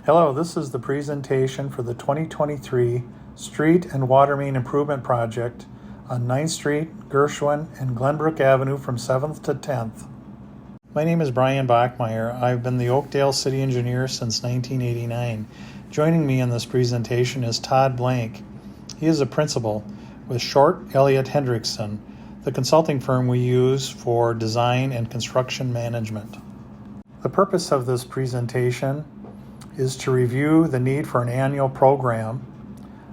Hello, this is the presentation for the 2023 Street and Water Main Improvement Project on 9th Street, Gershwin and Glenbrook Avenue from 7th to 10th. My name is Brian Bachmeyer. I've been the Oakdale City Engineer since 1989. Joining me in this presentation is Todd Blank. He is a principal with Short Elliott Hendrickson, the consulting firm we use for design and construction management. The purpose of this presentation is to review the need for an annual program,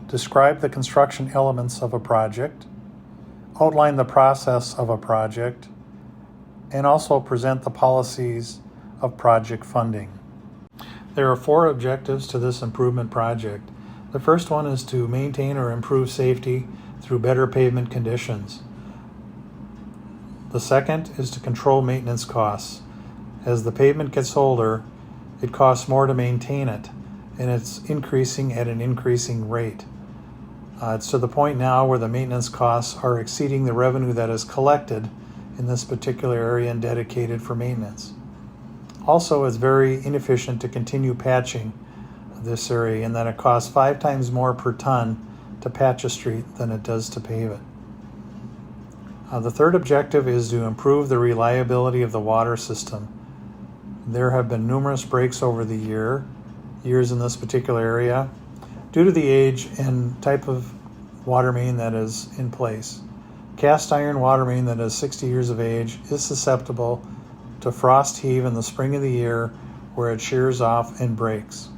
describe the construction elements of a project, outline the process of a project, and also present the policies of project funding. There are 4 objectives to this improvement project. The first one is to maintain or improve safety through better pavement conditions. The second is to control maintenance costs. As the pavement gets older, it costs more to maintain it, and it's increasing at an increasing rate. It's to the point now where the maintenance costs are exceeding the revenue that is collected in this particular area and dedicated for maintenance. Also, it's very inefficient to continue patching this area in that it costs 5 times more per ton to patch a street than it does to pave it. The third objective is to improve the reliability of the water system. There have been numerous breaks over the years in this particular area due to the age and type of water main that is in place. Cast iron water main that is 60 years of age is susceptible to frost heave in the spring of the year where it shears off and breaks.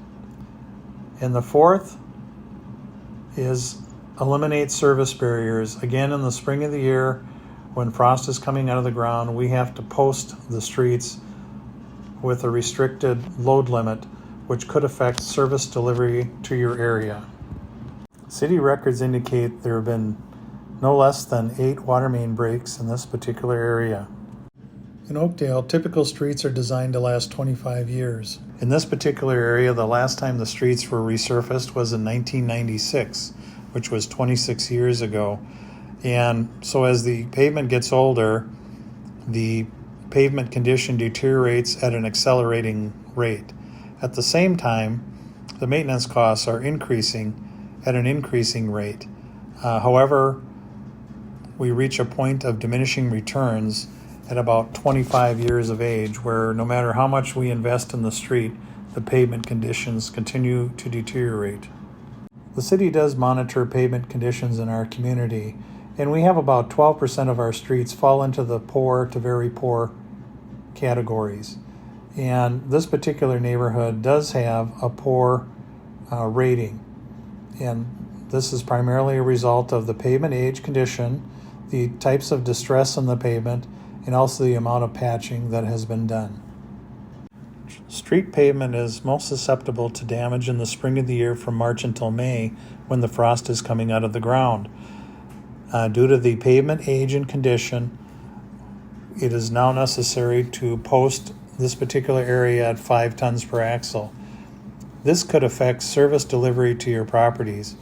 And the fourth is eliminate service barriers. Again, in the spring of the year when frost is coming out of the ground, we have to post the streets with a restricted load limit, which could affect service delivery to your area. City records indicate there have been no less than 8 water main breaks in this particular area. In Oakdale, typical streets are designed to last 25 years. In this particular area, the last time the streets were resurfaced was in 1996, which was 26 years ago. And so as the pavement gets older, the pavement condition deteriorates at an accelerating rate. At the same time, the maintenance costs are increasing at an increasing rate. However, we reach a point of diminishing returns at about 25 years of age, where no matter how much we invest in the street, the pavement conditions continue to deteriorate. The city does monitor pavement conditions in our community, and we have about 12% of our streets fall into the poor to very poor categories. And this particular neighborhood does have a poor rating. And this is primarily a result of the pavement age condition, the types of distress in the pavement, and also the amount of patching that has been done. Street pavement is most susceptible to damage in the spring of the year from March until May when the frost is coming out of the ground. Due to the pavement age and condition, it is now necessary to post this particular area at 5 tons per axle. This could affect service delivery to your properties.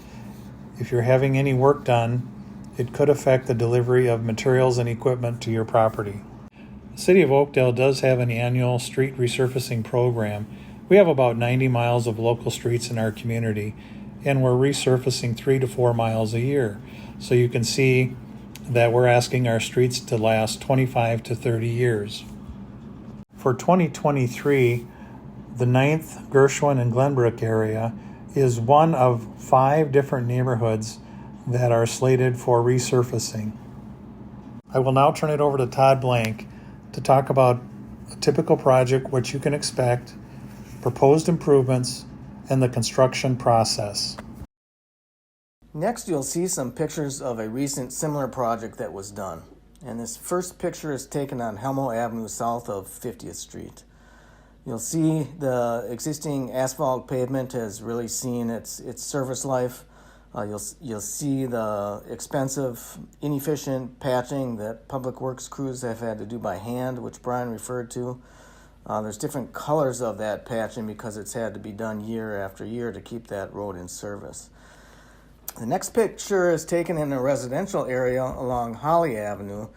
If you're having any work done, it could affect the delivery of materials and equipment to your property. The City of Oakdale does have an annual street resurfacing program. We have about 90 miles of local streets in our community, and we're resurfacing 3 to 4 miles a year. So you can see that we're asking our streets to last 25 to 30 years. For 2023, the 9th, Gershwin and Glenbrook area is one of 5 different neighborhoods that are slated for resurfacing. I will now turn it over to Todd Blank to talk about a typical project, what you can expect, proposed improvements, and the construction process. Next, you'll see some pictures of a recent similar project that was done. And this first picture is taken on Helmo Avenue south of 50th Street. You'll see the existing asphalt pavement has really seen its service life. You'll see the expensive, inefficient patching that public works crews have had to do by hand, which Brian referred to. There's different colors of that patching because it's had to be done year after year to keep that road in service. The next picture is taken in a residential area along Holly Avenue,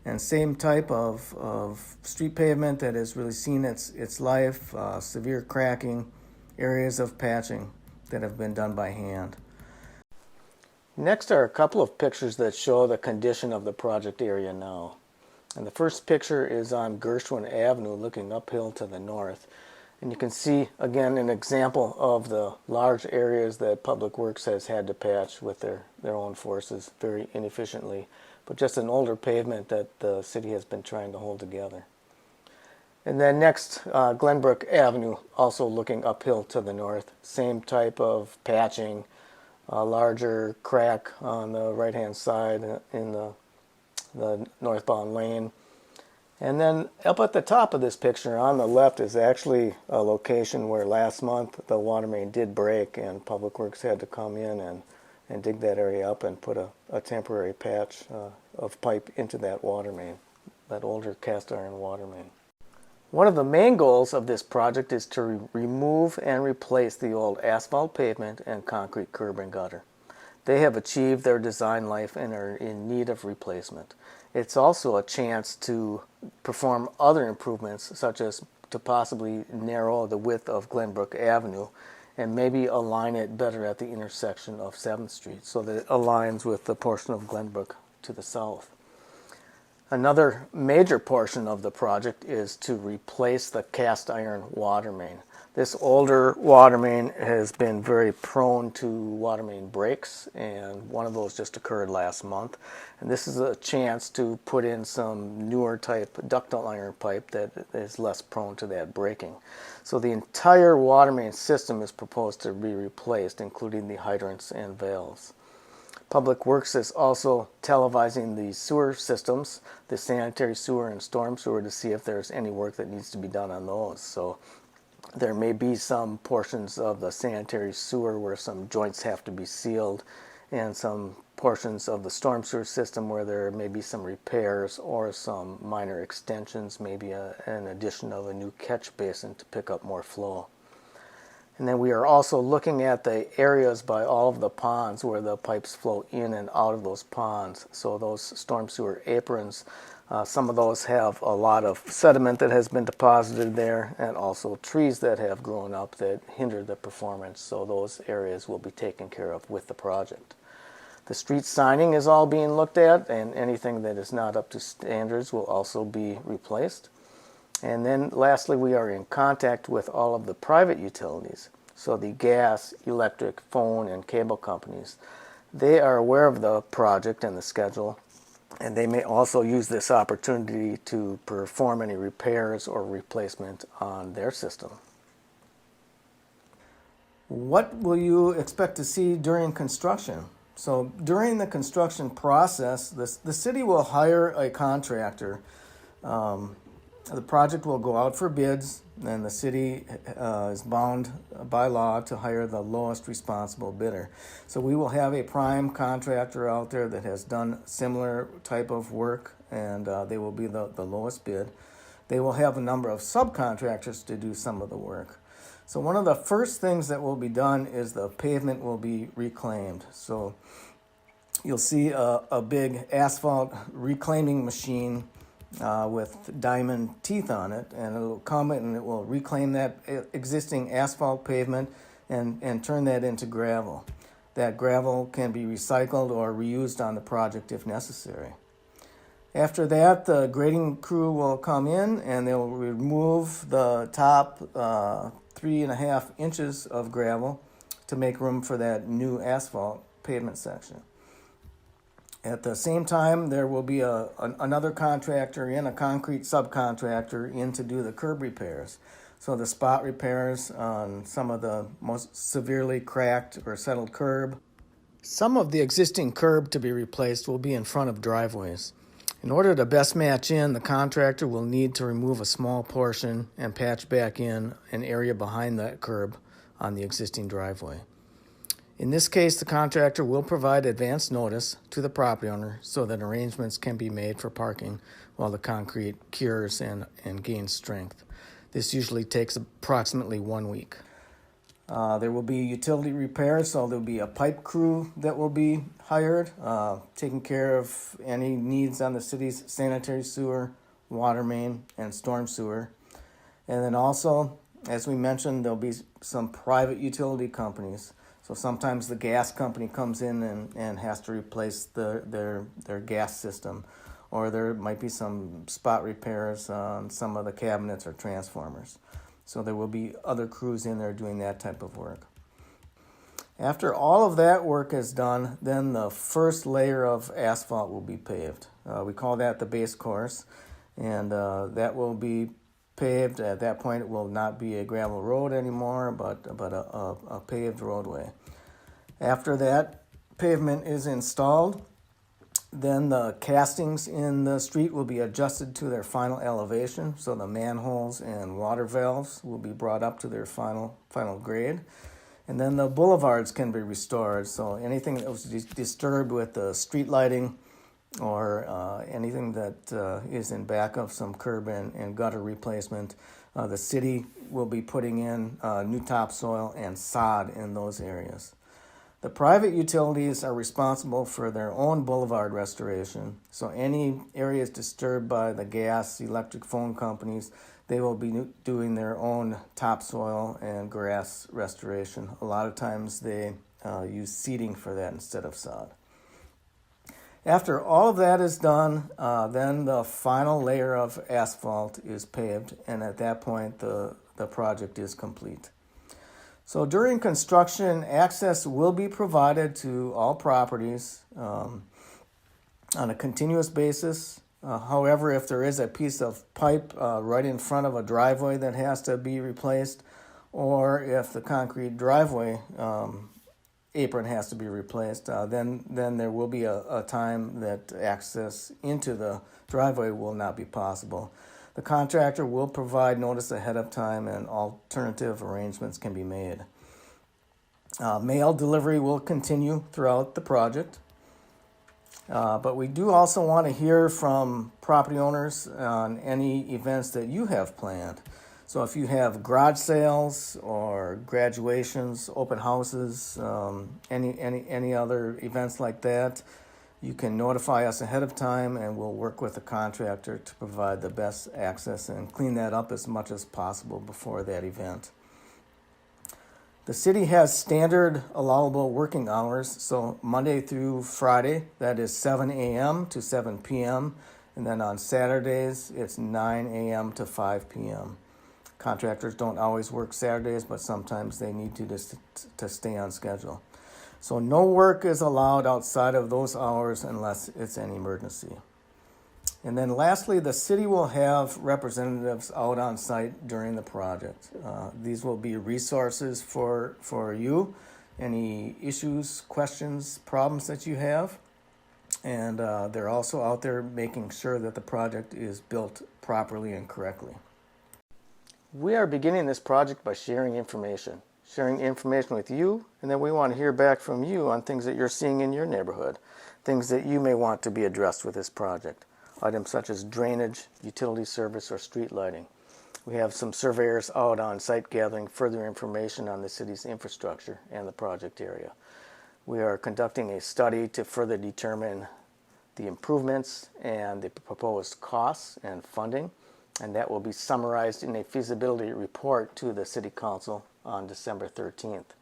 and same type of street pavement that has really seen its life, severe cracking, areas of patching that have been done by hand. Next are a couple of pictures that show the condition of the project area now. And the first picture is on Gershwin Avenue looking uphill to the north. And you can see again an example of the large areas that Public Works has had to patch with their own forces very inefficiently, but just an older pavement that the city has been trying to hold together. And then next, Glenbrook Avenue, also looking uphill to the north. Same type of patching, a larger crack on the right-hand side in the northbound lane. And then up at the top of this picture on the left is actually a location where last month the water main did break and Public Works had to come in and dig that area up and put a temporary patch of pipe into that water main, that older cast iron water main. One of the main goals of this project is to remove and replace the old asphalt pavement and concrete curb and gutter. They have achieved their design life and are in need of replacement. It's also a chance to perform other improvements, such as to possibly narrow the width of Glenbrook Avenue and maybe align it better at the intersection of 7th Street so that it aligns with the portion of Glenbrook to the south. Another major portion of the project is to replace the cast iron water main. This older water main has been very prone to water main breaks, and one of those just occurred last month. And this is a chance to put in some newer type ductile iron pipe that is less prone to that breaking. So the entire water main system is proposed to be replaced, including the hydrants and valves. Public Works is also televising the sewer systems, the sanitary sewer and storm sewer, to see if there's any work that needs to be done on those. So there may be some portions of the sanitary sewer where some joints have to be sealed, and some portions of the storm sewer system where there may be some repairs or some minor extensions, maybe an addition of a new catch basin to pick up more flow. And then we are also looking at the areas by all of the ponds where the pipes flow in and out of those ponds. So those storm sewer aprons, some of those have a lot of sediment that has been deposited there, and also trees that have grown up that hinder the performance. So those areas will be taken care of with the project. The street signing is all being looked at, and anything that is not up to standards will also be replaced. And then lastly, we are in contact with all of the private utilities. So the gas, electric, phone, and cable companies. They are aware of the project and the schedule, and they may also use this opportunity to perform any repairs or replacement on their system. What will you expect to see during construction? So during the construction process, the city will hire a contractor. The project will go out for bids, and the city is bound by law to hire the lowest responsible bidder. So we will have a prime contractor out there that has done similar type of work, and they will be the lowest bid. They will have a number of subcontractors to do some of the work. So one of the first things that will be done is the pavement will be reclaimed. So you'll see a big asphalt reclaiming machine with diamond teeth on it, and it will come and it will reclaim that existing asphalt pavement and turn that into gravel. That gravel can be recycled or reused on the project if necessary. After that, the grading crew will come in and they'll remove the top 3.5 inches of gravel to make room for that new asphalt pavement section. At the same time, there will be another contractor in, a concrete subcontractor in to do the curb repairs. So the spot repairs on some of the most severely cracked or settled curb. Some of the existing curb to be replaced will be in front of driveways. In order to best match in, the contractor will need to remove a small portion and patch back in an area behind that curb on the existing driveway. In this case, the contractor will provide advance notice to the property owner so that arrangements can be made for parking while the concrete cures and gains strength. This usually takes approximately 1 week. There will be utility repairs, so there will be a pipe crew that will be hired, taking care of any needs on the city's sanitary sewer, water main, and storm sewer. And then also As we mentioned, there'll be some private utility companies. So sometimes the gas company comes in and has to replace their gas system, or there might be some spot repairs on some of the cabinets or transformers. So there will be other crews in there doing that type of work. After all of that work is done, then the first layer of asphalt will be paved. We call that the base course, and that will be paved. At that point, it will not be a gravel road anymore, but a paved roadway. After that pavement is installed, then the castings in the street will be adjusted to their final elevation. So the manholes and water valves will be brought up to their final grade. And then the boulevards can be restored. So anything that was disturbed with the street lighting or anything that is in back of some curb and gutter replacement, the city will be putting in new topsoil and sod in those areas. The private utilities are responsible for their own boulevard restoration. So any areas disturbed by the gas, electric, phone companies, they will be doing their own topsoil and grass restoration. A lot of times they use seeding for that instead of sod. After all of that is done, then the final layer of asphalt is paved, and at that point the project is complete. So during construction, access will be provided to all properties on a continuous basis. However, if there is a piece of pipe right in front of a driveway that has to be replaced, or if the concrete driveway apron has to be replaced, then there will be a time that access into the driveway will not be possible. The contractor will provide notice ahead of time and alternative arrangements can be made. Mail delivery will continue throughout the project. But we do also want to hear from property owners on any events that you have planned. So if you have garage sales or graduations, open houses, any other events like that, you can notify us ahead of time and we'll work with the contractor to provide the best access and clean that up as much as possible before that event. The city has standard allowable working hours, so Monday through Friday, that is 7 a.m. to 7 p.m., and then on Saturdays, it's 9 a.m. to 5 p.m. Contractors don't always work Saturdays, but sometimes they need to stay on schedule. So no work is allowed outside of those hours unless it's an emergency. And then lastly, the city will have representatives out on site during the project. These will be resources for you, any issues, questions, problems that you have. And they're also out there making sure that the project is built properly and correctly. We are beginning this project by sharing information with you, and then we want to hear back from you on things that you're seeing in your neighborhood, things that you may want to be addressed with this project. Items such as drainage, utility service, or street lighting. We have some surveyors out on site gathering further information on the city's infrastructure and the project area. We are conducting a study to further determine the improvements and the proposed costs and funding, and that will be summarized in a feasibility report to the City Council on December 13th.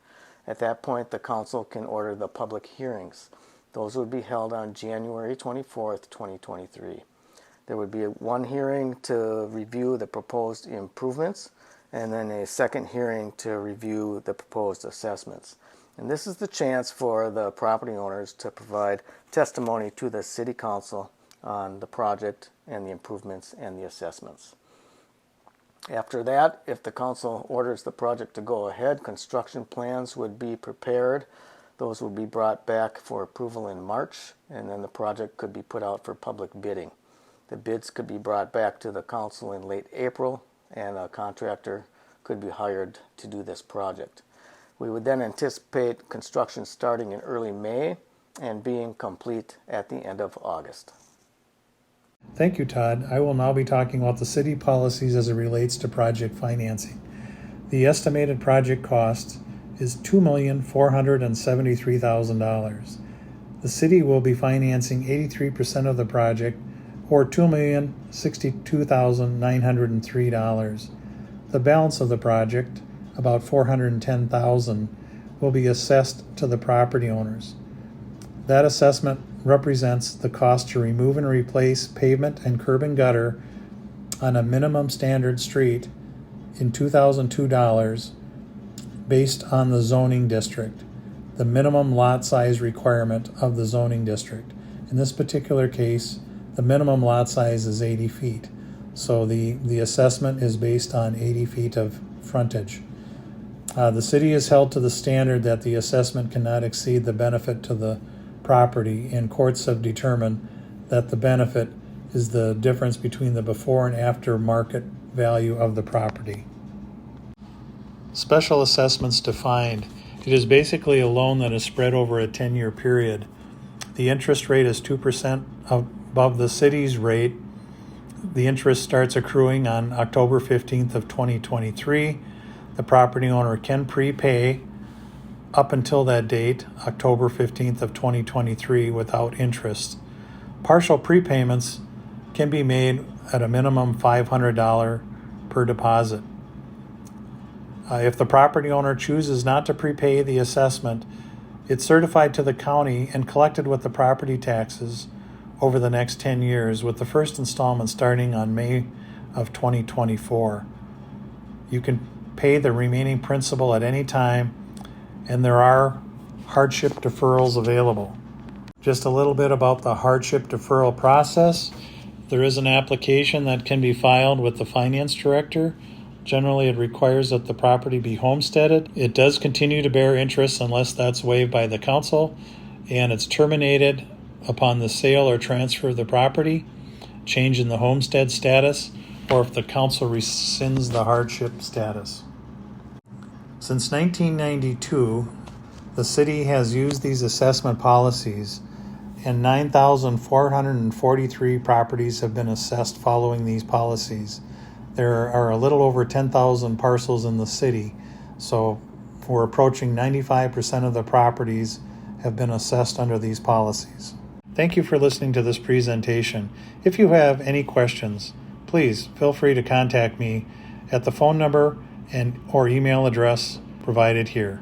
At that point, the Council can order the public hearings. Those would be held on January 24th, 2023. There would be one hearing to review the proposed improvements, and then a second hearing to review the proposed assessments. And this is the chance for the property owners to provide testimony to the City Council on the project and the improvements and the assessments. After that, if the Council orders the project to go ahead, construction plans would be prepared. Those would be brought back for approval in March, and then the project could be put out for public bidding. The bids could be brought back to the Council in late April, and a contractor could be hired to do this project. We would then anticipate construction starting in early May and being complete at the end of August. Thank you, Todd. I will now be talking about the city policies as it relates to project financing. The estimated project cost is $2,473,000. The city will be financing 83% of the project, or $2,062,903. The balance of the project, about $410,000, will be assessed to the property owners. That assessment represents the cost to remove and replace pavement and curb and gutter on a minimum standard street in $2,002 based on the zoning district, the minimum lot size requirement of the zoning district. In this particular case, the minimum lot size is 80 feet. So the assessment is based on 80 feet of frontage. The city is held to the standard that the assessment cannot exceed the benefit to the property, and courts have determined that the benefit is the difference between the before and after market value of the property. Special assessments defined. It is basically a loan that is spread over a 10-year period. The interest rate is 2% above the city's rate. The interest starts accruing on October 15th of 2023. The property owner can prepay up until that date, October 15th of 2023, without interest. Partial prepayments can be made at a minimum $500 per deposit. If the property owner chooses not to prepay the assessment, it's certified to the county and collected with the property taxes over the next 10 years, with the first installment starting on May of 2024. You can pay the remaining principal at any time, and there are hardship deferrals available. Just a little bit about the hardship deferral process. There is an application that can be filed with the finance director. Generally, it requires that the property be homesteaded. It does continue to bear interest unless that's waived by the council, and it's terminated upon the sale or transfer of the property, change in the homestead status, or if the council rescinds the hardship status. Since 1992, the city has used these assessment policies, and 9,443 properties have been assessed following these policies. There are a little over 10,000 parcels in the city, so we're approaching 95% of the properties have been assessed under these policies. Thank you for listening to this presentation. If you have any questions, please feel free to contact me at the phone number or email address provided here.